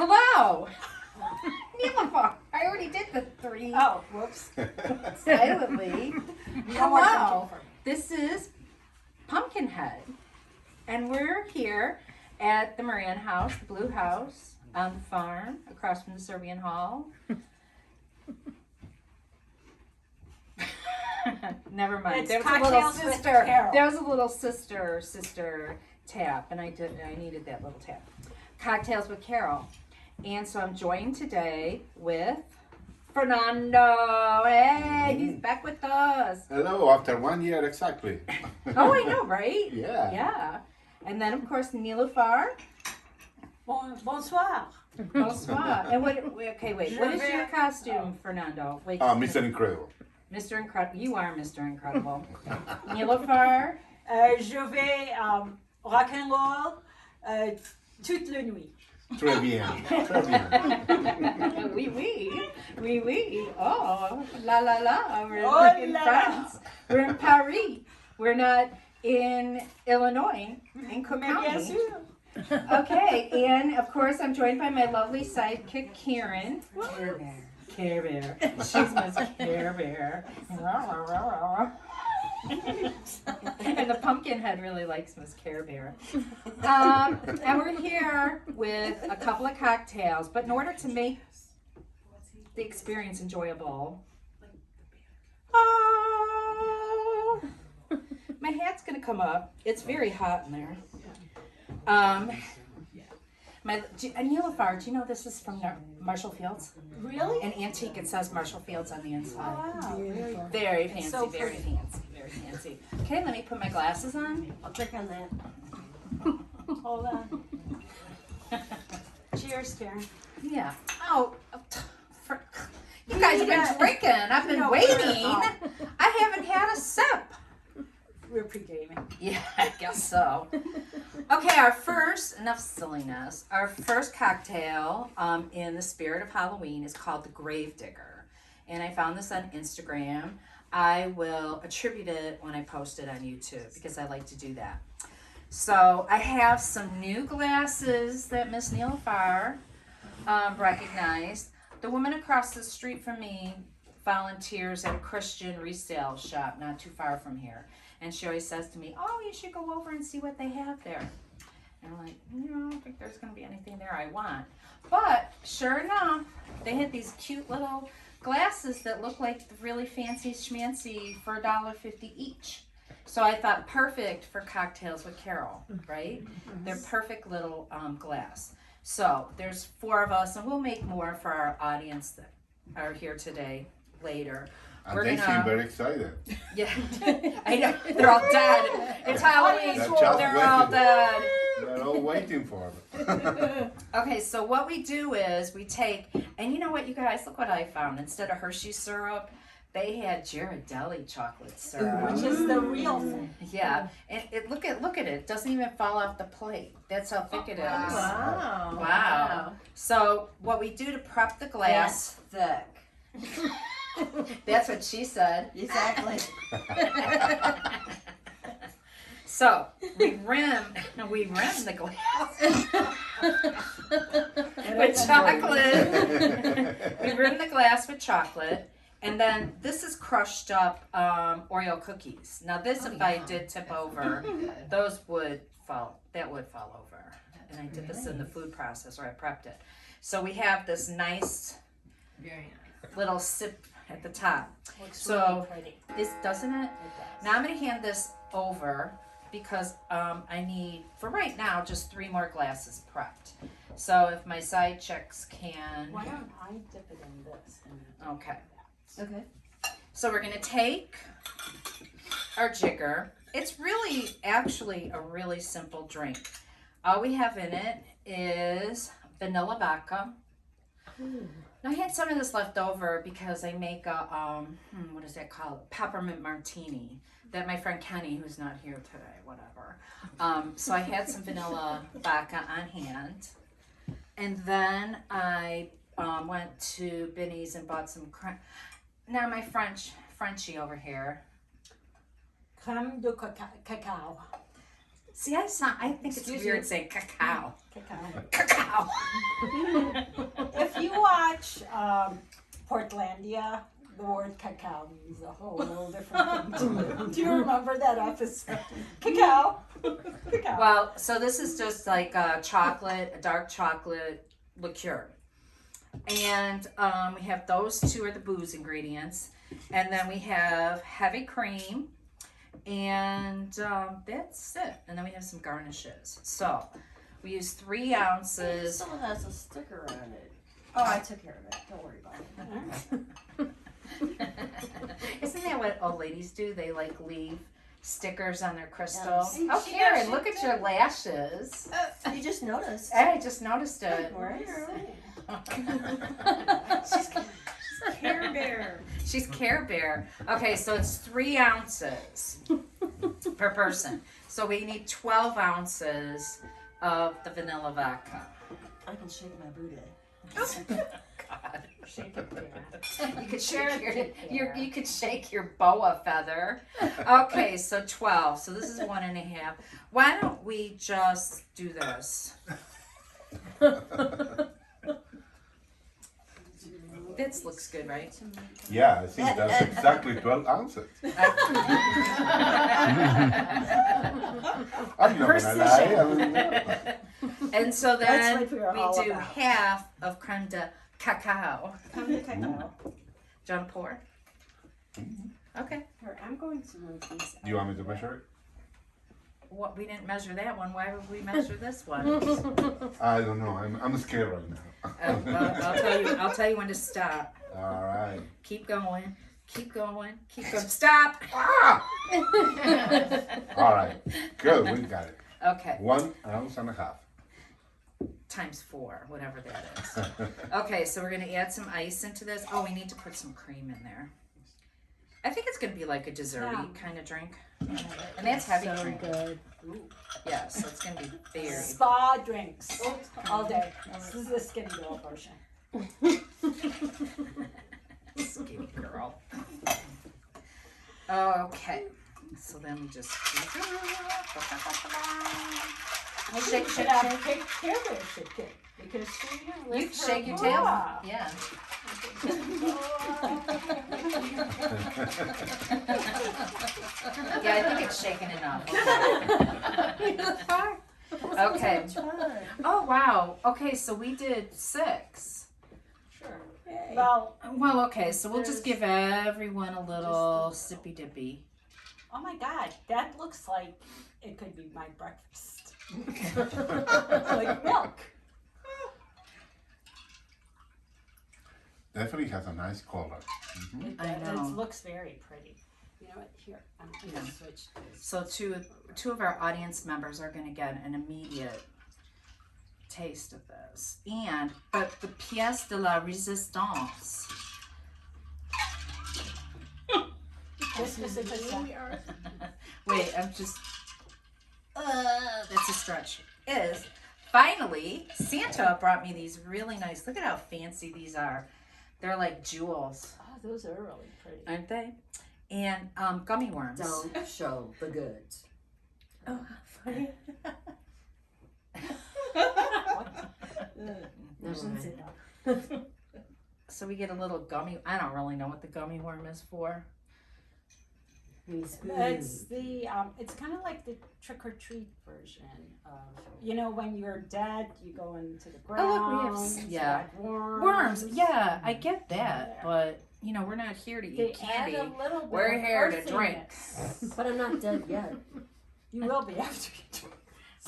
Hello. Niloufar. I already did the 3. Oh, whoops. Silently. Hello. This is Pumpkinhead. And we're here at the Moran House, the Blue House, on the farm, across from the Serbian Hall. Never mind. It's There was a little cocktails with sister. Carol. There was a little sister tap, and I needed that little tap. Cocktails with Carol. And so I'm joined today with Fernando. Hey, he's back with us. Hello, after 1 year exactly. Oh, I know, right? Yeah. Yeah. And then, of course, Niloufar. Bonsoir. Bonsoir. And what is your costume, Fernando? Wait. Mr. Incredible. Mr. Incredible. You are Mr. Incredible. Niloufar. Je vais rock and roll toute la nuit. Très bien. Très bien. Oui, oui. Oui, oui. Oh, la, la, la. We're Oh, in la, France. We're in Paris. We're not in Illinois, in Cook Mais bien County. sûr. Okay, and of course I'm joined by my lovely sidekick, Karen. Care Bear. She's Miss Care Bear. And the Pumpkinhead really likes Miss Care Bear. And we're here with a couple of cocktails, but in order to make the experience enjoyable, my hat's gonna come up. It's very hot in there. Niloufar, do you know this is from Marshall Fields? Really? An antique. It says Marshall Fields on the inside. Wow. Very fancy, So very pretty. fancy, very fancy. Okay, let me put my glasses on. I'll check on that. Hold on. Cheers, Karen. Yeah. Oh, you guys have been drinking. I've been No, waiting. no. I haven't had a sip. We're pre-gaming. Yeah, I guess so. Okay, enough silliness. Our first cocktail in the spirit of Halloween is called the Gravedigger. And I found this on Instagram. I will attribute it when I post it on YouTube because I like to do that. So I have some new glasses that Miss Niloufar recognized. The woman across the street from me volunteers at a Christian resale shop not too far from here. And she always says to me, oh, you should go over and see what they have there. And I'm like, I don't think there's going to be anything there I want. But sure enough, they had these cute little glasses that look like really fancy schmancy for $1.50 each. So I thought perfect for cocktails with Carol, right? They're perfect little glass. So there's 4 of us, and we'll make more for our audience that are here today later. And they seem very excited. Yeah, I know. They're all dead. It's Halloween. They're just They're all waiting. dead. They're all waiting for it. Okay, so what we do is we take, and you know what, you guys, look what I found. Instead of Hershey syrup, they had Ghirardelli chocolate syrup. Which is the real thing. Yeah, and look at it. It doesn't even fall off the plate. That's how thick it is. Wow. Wow. So what we do to prep the glass. Thick. That's what she said. Exactly. So we rim the glass with chocolate. We rim the glass with chocolate, and then this is crushed up Oreo cookies. Now this, if I did tip over, those would fall. That would fall over. And I did this in the food processor. I prepped it. So we have this nice little sip at the top. Looks So really pretty. this doesn't it? Now I'm going to hand this over because I need, for right now, just 3 more glasses prepped. So if my side chicks can. Why don't I dip it in this? Okay. Okay. So we're going to take our jigger. It's really, actually, a really simple drink. All we have in it is vanilla vodka. Now, I had some of this left over because I make a, what is that called? Peppermint martini that my friend Kenny, who's not here today, whatever. So I had some vanilla vodka on hand. And then I went to Binny's and bought some creme. Now my Frenchie over here. Creme de cacao. See, I think it's weird saying cacao. Cacao. Cacao. Portlandia, the word cacao means a whole different thing. Do you remember that episode? Cacao. Cacao. Well, so this is just like a dark chocolate liqueur. And we have those two are the booze ingredients. And then we have heavy cream. And that's it. And then we have some garnishes. So we use 3 ounces. Still has a sticker on it. Oh, I took care of it. Don't worry about it. Isn't that what old ladies do? They like leave stickers on their crystals. Yes. Oh, Karen, look at your lashes. You just noticed. I just noticed it. Right? She's Care Bear. She's Care Bear. Okay, so it's 3 ounces per person. So we need 12 ounces of the vanilla vodka. I can shake my booty. God. Shake it there. You could shake you could shake your boa feather. Okay, so 12. So this is 1.5. Why don't we just do this? This looks good, right? Yeah, I think that's exactly 12 ounces. I'm not gonna lie. And so That's then what we're we all do about. half of creme de cacao. Come to cacao. Do you want to pour? Okay. Here, I'm going to move these. Do you want me to measure it? What, we didn't measure that one. Why would we measure this one? I don't know. I'm scared right now. I'll tell you when to stop. All right. Keep going. Keep going. Keep going. Stop. Ah! All right. Good. We got it. Okay. 1.5 ounces. Times 4, whatever that is. Okay, so we're gonna add some ice into this. Oh, we need to put some cream in there. I think it's gonna be like a desserty kind of drink. And that's heavy So cream. good. Yeah, so it's gonna be very. Spa drinks all day. This is the skinny girl version. Skinny girl. Okay, so then we just shake, shake, shake. Care Bear should kick because she You lifts her shake your tail. bra. Yeah. Yeah, I think it's shaking enough. Okay. Oh wow. Okay, so we did 6. Sure. Well, Well, okay, so we'll just give everyone a little sippy dippy. oh my God, that looks like it could be my breakfast. Like milk. Definitely has a nice color. I It know. looks very pretty. You know what? Here, I'm gonna switch this. So two of our audience members are going to get an immediate taste of this. But the pièce de la résistance. This specific Wait, I'm just. That's a stretch. Is finally Santa brought me these really nice. Look at how fancy these are. They're like jewels, Oh, those are really pretty. aren't they? And gummy worms. Don't show the goods. Oh, funny. Never mind. So we get a little gummy. I don't really know what the gummy worm is for. It's the it's kind of like the trick or treat version of when you're dead you go into the ground. Oh, look, we have worms. Worms. Yeah, I get that, but we're not here to They eat candy. add a little bit We're of here to drink. earthiness. But I'm not dead yet. You will be after you drink.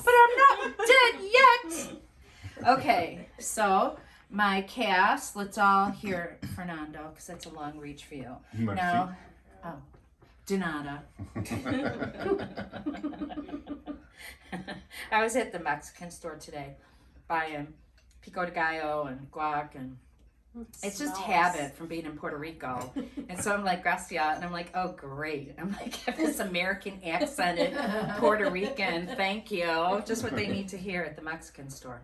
But I'm not dead yet. Okay, so my cast. Let's all hear Fernando, because that's a long reach for you. Merci. Now, de nada. I was at the Mexican store today buying pico de gallo and guac, and it's just habit from being in Puerto Rico. And so I'm like, gracias, and I'm like, oh, great. I'm like, have this American accented Puerto Rican, thank you. Just what they need to hear at the Mexican store.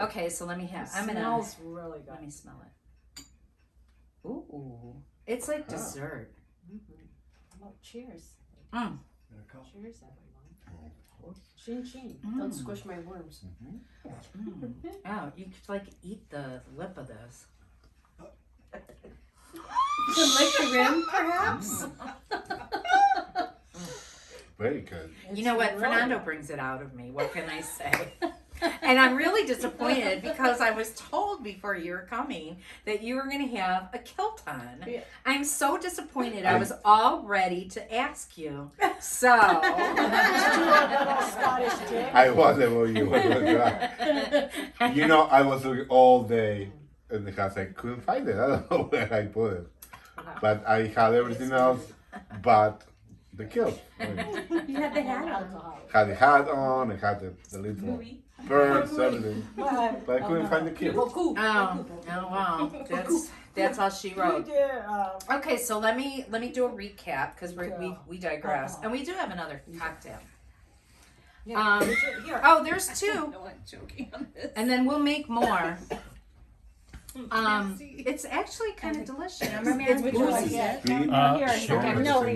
Okay, so let me have, It smells really good. let me smell it. Ooh, it's like dessert. Well, cheers. Mm. Cheers, everyone. Chin chin. Don't squish my worms. Oh, you could like eat the lip of this. To lick the rim, perhaps? Very good. You know what? Fernando brings it out of me. What can I say? And I'm really disappointed because I was told before you were coming that you were going to have a kilt on. Yeah. I'm so disappointed. I was all ready to ask you. So. Scottish drink. I was about you. You know, I was looking all day in the house. I couldn't find it. I don't know where I put it. But I had everything else but the kilt. You had the hat on. Had the hat on, I had the little birds, everything. But I couldn't find the kilt. Oh wow. That's all she wrote. Okay, so let me do a recap because we digress. And we do have another cocktail. Oh, there's two. I'm joking on this. And then we'll make more. It's actually kind of delicious. It's boozy. Sure.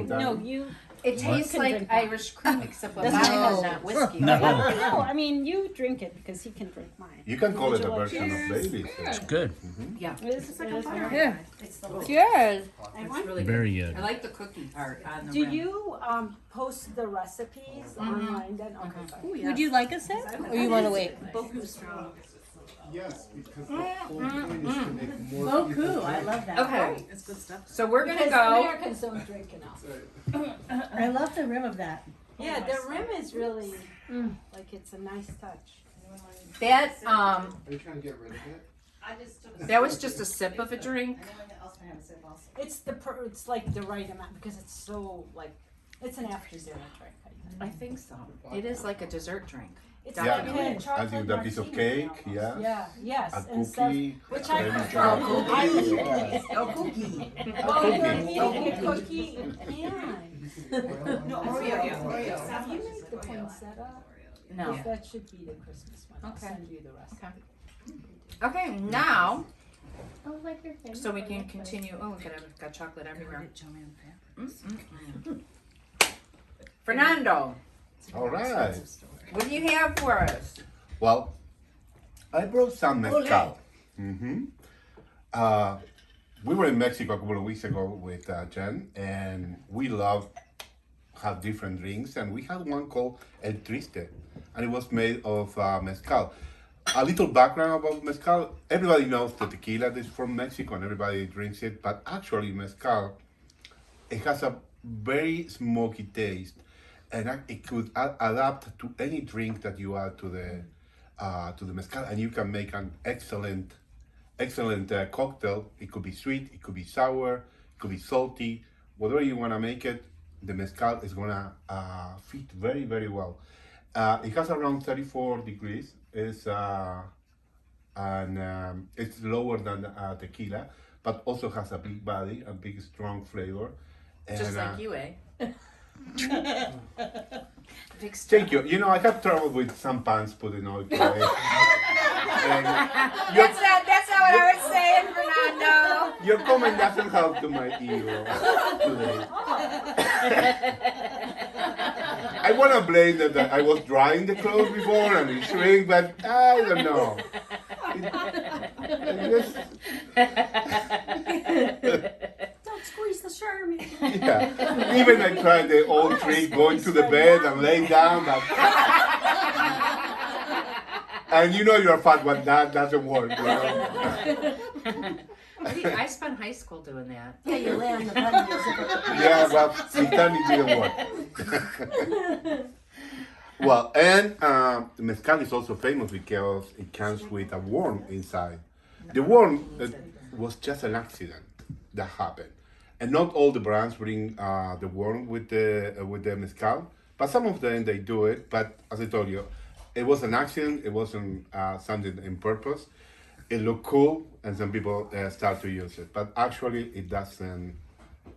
No, you. It tastes can like drink that. Irish cream except with That's vodka, no. not whiskey. No. No, I mean, you drink it because he can drink mine. You can call it a version of Bailey's. It's good. Yeah. It's like a fire. Yeah. It's Cheers. It's really Very good. good. I like the cookie part on the Do rim. you post the recipes online then? Okay, fine. Would you like a sip, or you want to wait? Yes, because the whole point is to make more Oh, people cool. I drink. love that. Okay. It's good stuff. So we're gonna Because go. Americans don't drink enough. I love the rim of that. Yeah, the rim is really like it's a nice touch. That Are you trying to get rid of it? that was just a sip of a drink. It's like the right amount because it's so like it's an after dinner drink. I think. I think so. It is like a dessert drink. It's Yeah, like a I chocolate think that piece of martini cake, almost. yeah. Yeah, yes, A and stuff. cookie. Which I maybe prefer. chocolate. I Yeah. No cookie. Oh, you're cookie. eating a cookie and No, Oreo. Have you made the poinsettia? No. That should be the Christmas one. I'll Okay. send you the rest. Okay, now Oh, like your thing. so we can continue. Oh, we got chocolate everywhere. Fernando, All right. what do you have for us? Well, I brought some mescal. We were in Mexico a couple of weeks ago with Jen, and we love have different drinks, and we had one called El Triste, and it was made of mezcal. A little background about mezcal: everybody knows the tequila is from Mexico, and everybody drinks it, but actually mezcal, it has a very smoky taste, and it could adapt to any drink that you add to the mezcal, and you can make an excellent cocktail. It could be sweet, it could be sour, it could be salty, whatever you want to make it. The mezcal is gonna fit very, very well. It has around 34 degrees. It's it's lower than tequila, but also has a big body, a big strong flavor. And, Just like you, eh? Big Thank you. You know, I have trouble with some pants putting oil today. And That's not what I was saying, Fernando. your comment doesn't help to my ego today. I want to blame that I was drying the clothes before and it shrink, but I don't know. Don't squeeze the Charmin. Yeah. Even I tried the old trick going to the bed and laying down, but and you know you're fat, but that doesn't work. You know? I spent high school doing that. Yeah, you lay on the button. Yeah, well, it didn't work. Well, and mezcal is also famous because it comes with a worm inside. The worm was just an accident that happened, and not all the brands bring the worm with the mezcal, but some of them they do it. But as I told you, it was an accident. It wasn't something in purpose. It looked cool, and some people start to use it, but actually it doesn't.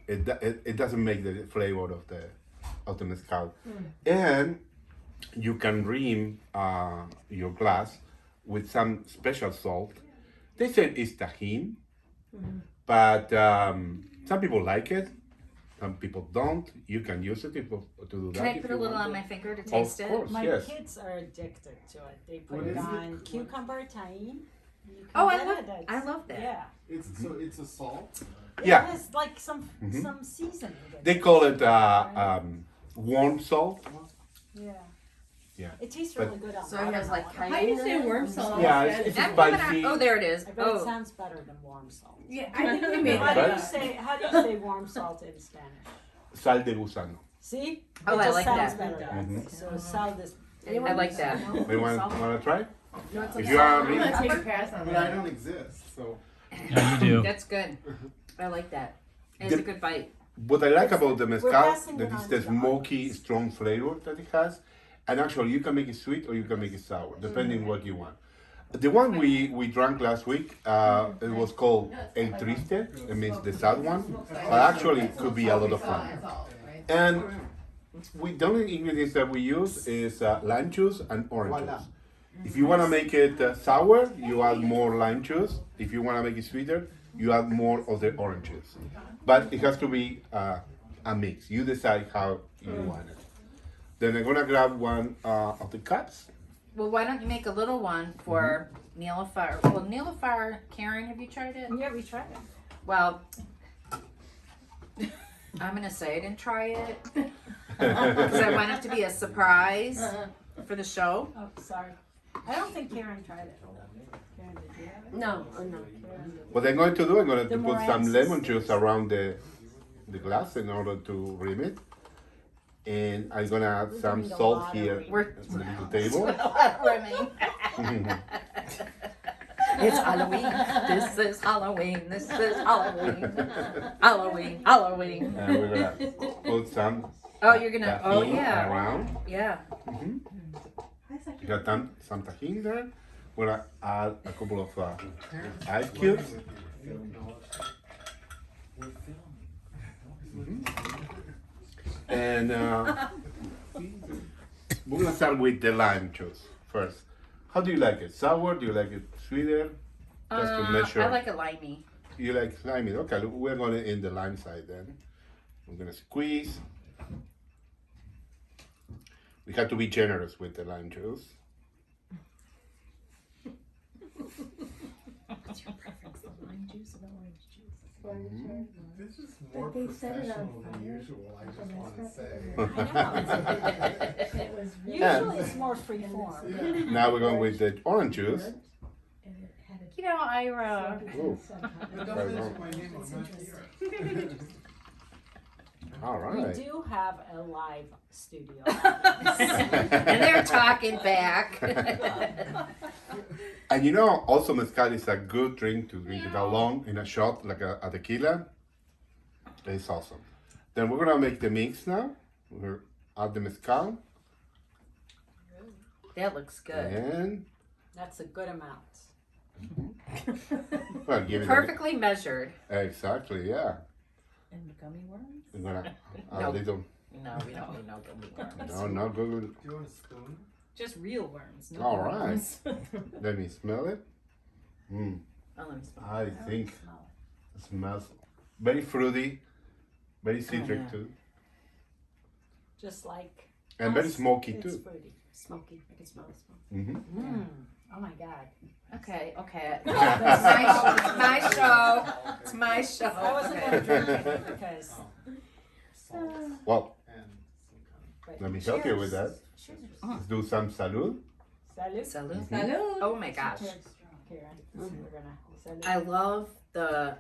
It doesn't make the flavor of the mezcal, and you can rim your glass with some special salt. They said it's tahine, but some people like it, some people don't. You can use it to do that. Can I if put a you little want on to. my finger to Of taste it? course, My yes. kids are addicted to it. They put What it is it on called? cucumber tahine You can Oh, I get love- it. I love that. Yeah. It's a salt. Yeah. It has like some seasoning. in They it. call it warm salt. Yeah. Yeah. It tastes But- really good on So it has like watermelon. How do you cayenne say in it? worm salt? Yeah, it's I'm giving spicy. Oh, there it is. I bet it Oh, sounds better than warm salt. Yeah, I think we made How Okay. do you say warm salt in Spanish? Sal de gusano. See? Oh, It I just like sounds that. better. Mhm. So sal is. I like that. You want to try? No, it's If a you are I'm gonna ready. take a pass on But I that. don't exist, so. Yeah, you do. That's good. I like that. It's a good bite. What I like about the mezcal, passing that it is on the to the smoky, audience. strong flavor that it has. And actually, you can make it sweet or you can make it sour, depending what you want. The one we drank last week, it was called El Triste. It means the sad one. But actually, it could be a lot of fun. And the only ingredients that we use is lime juice and orange juice. If you want to make it sour, you add more lime juice. If you want to make it sweeter, you add more of the orange juice. But it has to be a mix. You decide how you want it. Then I'm gonna grab one of the cups. Well, why don't you make a little one for Niloufar? Well, Niloufar, Karen, have you tried it? Yeah, we tried it. Well, I'm gonna say I didn't try it because I want it to be a surprise for the show. Oh, sorry. I don't think Karen tried it. Karen, did you have it? No, no. What I'm going to do, I'm going The to put some molasses. lemon juice around the glass in order to rim it. And I'm gonna add We're some doing a salt lot of here rimming. We're- on the little table. It's Halloween. This is Halloween. This is Halloween. Halloween. Halloween. And we're gonna put some Oh, you're gonna. Oh, tahini yeah. around. Yeah. You got some tahini there. We're gonna add a couple of ice cubes. And we're gonna start with the lime juice first. How do you like it? Sour? Do you like it sweeter? Just to measure. I like a limey. You like slimy? Okay, we're going to in the lime side then. I'm gonna squeeze. We have to be generous with the lime juice. What's your preference, the lime juice or the orange juice? This is more they set it on professional than fire. usual, I just want to say. It was really Usually it's more free form. Now we're going with the orange juice. and it had a You know, Ira. Ooh. But don't mention my name, I'm not here. All We right. do have a live studio. And they're talking back. And you know, also mezcal is a good drink to drink it alone in a shot, like a tequila. It's awesome. Then we're gonna make the mix now. We're add the mezcal That looks good. and That's a good amount. well, give it Perfectly measured. exactly, yeah. and the gummy worms. We're gonna add No. a little. No, we don't need no gummy worms. No, no, good. Do you want a spoon? Just real worms. No All right. worms. Let me smell it. Mm, Oh, let me smell. I think it smells very fruity, very citric yeah. too, Just like and very us, smoky it's too. fruity. Smoky. I can smell the smoke. Mm-hmm. Oh my god. Okay, okay. It's my show. It's my show. I wasn't gonna drink it because Well, And some but let me help you with that. Cheers. Let's do some salud. Salud. Salud. Salud. Oh my gosh. Karen, we're gonna salud. I love the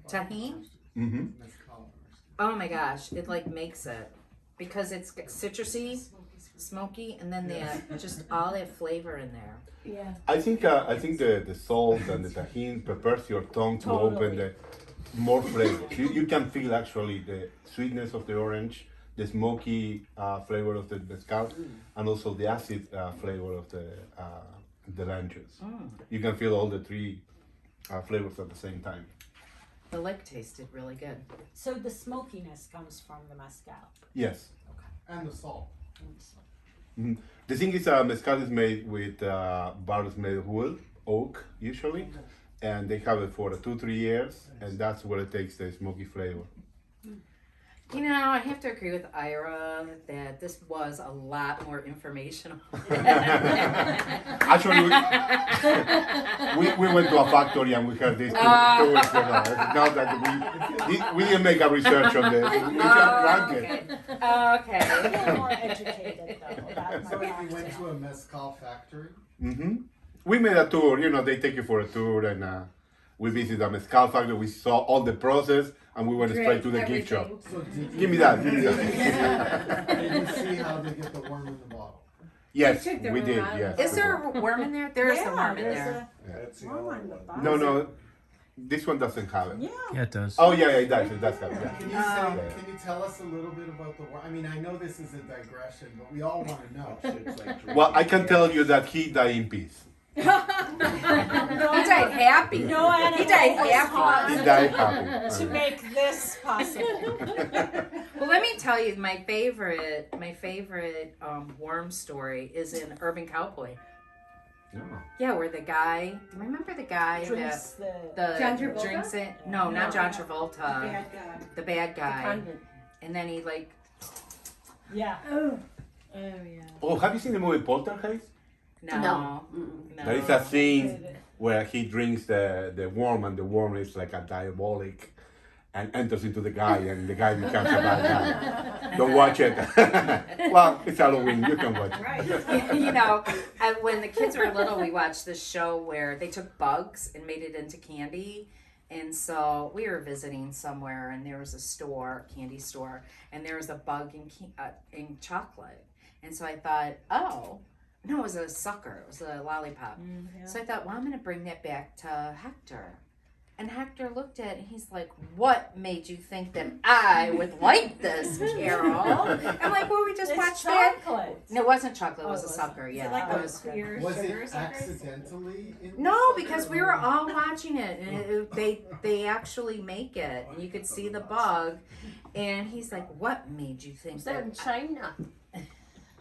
tahini. Mm-hmm. mezcal. Oh my gosh, it like makes it because it's citrusy, smoky, and then they just all that flavor in there. Yeah. I think the salt and the tahini prepares your tongue to open the more flavors. You can feel actually the sweetness of the orange, the smoky flavor of the mezcal, and also the acid flavor of the lime juice. You can feel all the three flavors at the same time. The lake tasted really good. So the smokiness comes from the mezcal. Yes. And the salt. The thing is, mezcal is made with barrels made of wood, oak usually, and they have it for 2-3 years, and that's where it takes the smoky flavor. You know, I have to agree with Ira that this was a lot more informational. Actually, we went to a factory and we heard this 2 weeks ago. It's not that we didn't make a research on this. We just drank it. Okay. A little more educated though about So my you went cocktail. to a mescal factory? We made a tour. You know, they take you for a tour, and we visited a mezcal factory. We saw all the process, and we went straight to the gift shop. So did you, Give me that. Give me did that. you see how they get the worm in the bottle? Yes, You took the we did. room Yes. Is we there did. a worm in there? There is the Yeah, worm in there's there. That's a worm on the bottom. No, this one doesn't have it. Yeah. Yeah, it does. Oh yeah, it does. It does have it. Yeah. Can you say, can you tell us a little bit about the worm? I mean, I know this is a digression, but we all want to know. Well, I can tell you that he died in peace. He died happy. No animal He died was happy. harmed He died happy. to make this possible. Well, let me tell you, my favorite worm story is in Urban Cowboy. Oh. Yeah, where the guy. Remember the guy Drinks that the John Travolta? drinks it? No, not John Travolta. Bad guy. The bad guy. Convent. And then he like. yeah. Oh. Oh yeah. Oh, have you seen the movie Poltergeist? No. No. There is a scene where he drinks the worm, and the worm is like a diabolic, and enters into the guy, and the guy becomes a bad guy. Don't watch it. Well, it's Halloween. You can watch it. Right. You know, when the kids were little, we watched this show where they took bugs and made it into candy. And so we were visiting somewhere, and there was a store, candy store, and there was a bug in chocolate. And so I thought, oh, no, it was a sucker. It was a lollipop. So I thought, well, I'm going to bring that back to Hector. And Hector looked at it, and he's like, what made you think that I would like this, Carol? I'm like, well, we just It's watched that. chocolate. No, it wasn't chocolate. It Oh, was a it sucker. wasn't. Yeah, Is it like it a was. Clear Was sugar it suckers? accidentally? In No, the because sugar we or- were all watching it, and they actually make it, and you could see the bug. And he's like, "What made you think Was that in that?" China?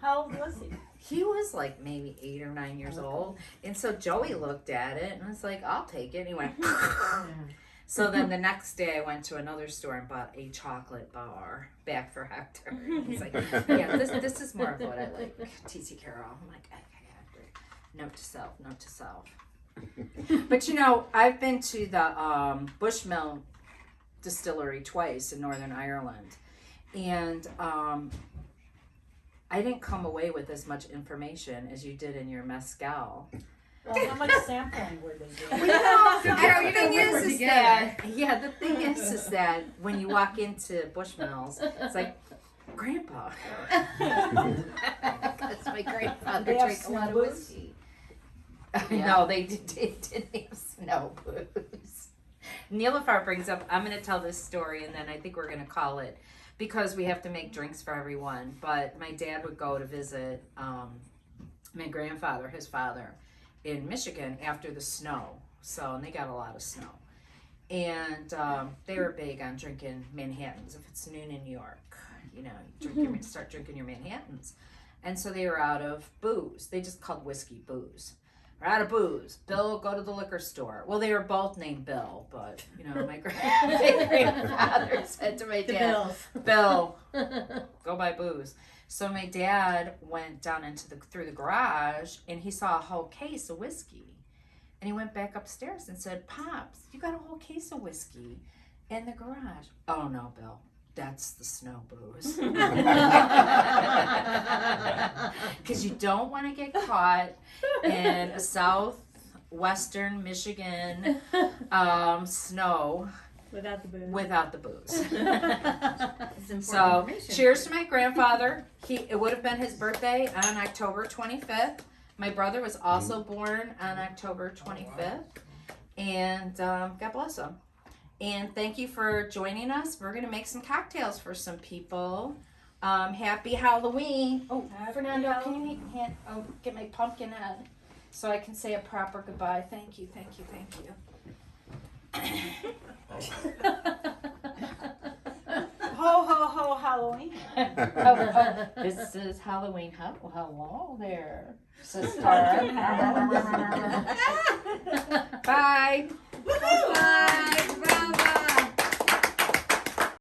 How old was he? He was like maybe 8 or 9 years old, and so Joey looked at it and was like, "I'll take it." And he went. So then the next day I went to another store and bought a chocolate bar back for Hector. He's like, yeah, this is more of what I like. TC Carroll. I'm like, okay, Hector. Note to self. But you know, I've been to the Bushmill distillery twice in Northern Ireland. And I didn't come away with as much information as you did in your mescal. Well, how much sampling were they doing? Well, you know, Carol, the you thing don't work is together. that the thing is that when you walk into Bushmills, it's like, Grandpa. That's my grandfather They have drank a lot of snow booze? whiskey. No, they didn't have snow booze. Niloufar brings up, I'm going to tell this story, and then I think we're going to call it, because we have to make drinks for everyone. But my dad would go to visit my grandfather, his father, in Michigan after the snow. So, and they got a lot of snow. And they were big on drinking Manhattans. If it's noon in New York, you know, start drinking your Manhattans. And so they were out of booze. They just called whiskey booze. We're out of booze. Bill, go to the liquor store. Well, they were both named Bill, but, you know, my grandfather said to my dad, Bill, go buy booze. So my dad went down through the garage, and he saw a whole case of whiskey. And he went back upstairs and said, Pops, you got a whole case of whiskey in the garage. Oh, no, Bill. That's the snow booze. Because you don't want to get caught in a southwestern Michigan snow Without the booze. without the booze. It's important So, information. cheers to my grandfather. It would have been his birthday on October 25th. My brother was also born on October 25th. And God bless him. And thank you for joining us. We're going to make some cocktails for some people. Happy Halloween. Oh, Fernando, can you get my pumpkin head so I can say a proper goodbye? Thank you. Ho, ho, ho, Halloween. This is Halloween. Hello there, sister. Bye. Bye. Bravo.